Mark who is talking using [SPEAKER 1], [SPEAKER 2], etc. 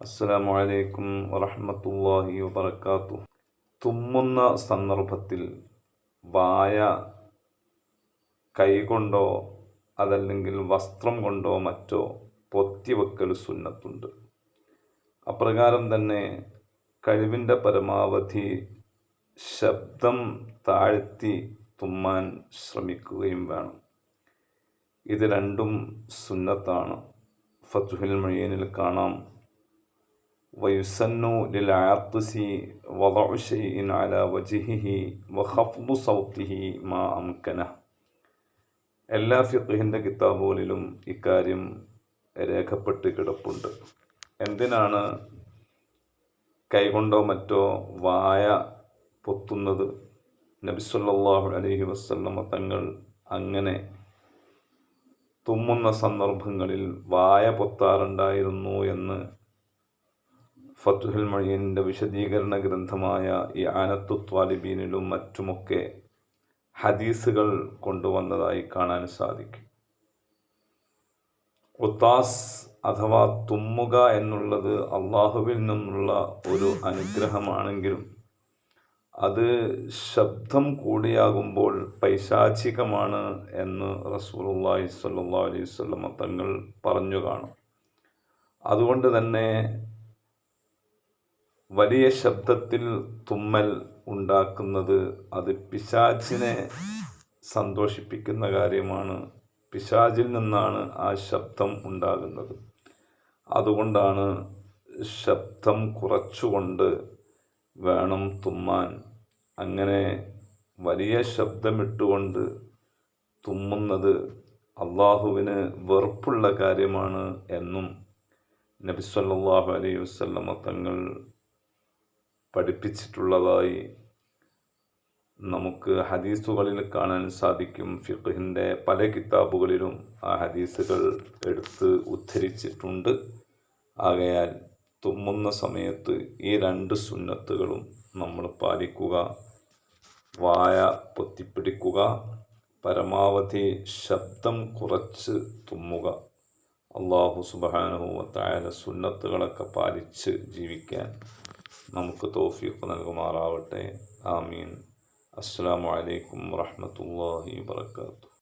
[SPEAKER 1] അസ്സലാമു അലൈക്കും വറഹ്മത്തുള്ളാഹി വബറകാതുഹു. തുമ്മുന്ന സന്ദർഭത്തിൽ വായ കൈകൊണ്ടോ അതല്ലെങ്കിൽ വസ്ത്രം കൊണ്ടോ മറ്റോ പൊത്തിവെക്കൽ സുന്നത്തുണ്ട്. അപ്രകാരം തന്നെ കഴിവിൻ്റെ പരമാവധി ശബ്ദം താഴ്ത്തി തുമ്മാൻ ശ്രമിക്കുകയും വേണം. ഇത് രണ്ടും സുന്നത്താണ്. ഫത്ഹുൽ മുഈനിൽ കാണാം, വയുസന്നു ലിൽ ആത്തിസി വദഉ ശൈഇൻ അലാ വജ്ഹിഹി വഖഫ്ദു സൗതിഹി മാ അംകന. എല്ലാ ഫിഖ്ഹിൻ്റെ കിതാബുകളിലും ഇക്കാര്യം രേഖപ്പെട്ട് കിടപ്പുണ്ട്. എന്തിനാണ് കൈകൊണ്ടോ മറ്റോ വായ പൊത്തുന്നത്? നബി സല്ലല്ലാഹു അലൈഹി വസല്ലമ തങ്ങൾ അങ്ങനെ തുമ്മുന്ന സന്ദർഭങ്ങളിൽ വായ പൊത്താറുണ്ടായിരുന്നു എന്ന് ഫത്ഹുൽ മുഈനിൻ്റെ വിശദീകരണ ഗ്രന്ഥമായ ഇആനത്തു ത്വാലിബീനിലും മറ്റുമൊക്കെ ഹദീസുകൾ കൊണ്ടുവന്നതായി കാണാൻ സാധിക്കും. ഉത്താസ് അഥവാ തുമ്മുക എന്നുള്ളത് അള്ളാഹുവിൽ നിന്നുള്ള ഒരു അനുഗ്രഹമാണെങ്കിലും അത് ശബ്ദം കൂടിയാകുമ്പോൾ പൈശാചികമാണ് എന്ന് റസൂലുള്ളാഹി സ്വല്ലല്ലാഹു അലൈഹി വസല്ലം തങ്ങൾ പറഞ്ഞു കാണും. അതുകൊണ്ട് തന്നെ വലിയ ശബ്ദത്തിൽ തുമ്മൽ ഉണ്ടാക്കുന്നത് അത് പിശാചിനെ സന്തോഷിപ്പിക്കുന്ന കാര്യമാണ്. പിശാചിൽ നിന്നാണ് ആ ശബ്ദം ഉണ്ടാകുന്നത്. അതുകൊണ്ടാണ് ശബ്ദം കുറച്ചുകൊണ്ട് വേണം തുമ്മാൻ. അങ്ങനെ വലിയ ശബ്ദമിട്ടുകൊണ്ട് തുമ്മുന്നത് അള്ളാഹുവിന് വെറുപ്പുള്ള കാര്യമാണ് എന്നും നബി സല്ലല്ലാഹു അലൈഹി വസല്ലമ തങ്ങൾ പഠിപ്പിച്ചിട്ടുള്ളതായി നമുക്ക് ഹദീസുകളിൽ കാണാൻ സാധിക്കും. ഫിഖ്ഹിൻ്റെ പല കിതാബുകളിലും ആ ഹദീസുകൾ എടുത്ത് ഉദ്ധരിച്ചിട്ടുണ്ട്. ആകയാൽ തുമ്മുന്ന സമയത്ത് ഈ രണ്ട് സുന്നത്തുകളും നമ്മൾ പാലിക്കുക. വായ പൊത്തിപ്പിടിക്കുക, പരമാവധി ശബ്ദം കുറച്ച് തുമ്മുക. അല്ലാഹു സുബ്ഹാനഹു വ തആല സുന്നത്തുകളൊക്കെ പാലിച്ച് ജീവിക്കാൻ നമുക്ക് തൗഫീഖ് നൽകുമാറാവട്ടെ. ആമീൻ. അസ്സലാമു അലൈക്കും വറഹ്മത്തുള്ളാഹി വബറകാതുഹു.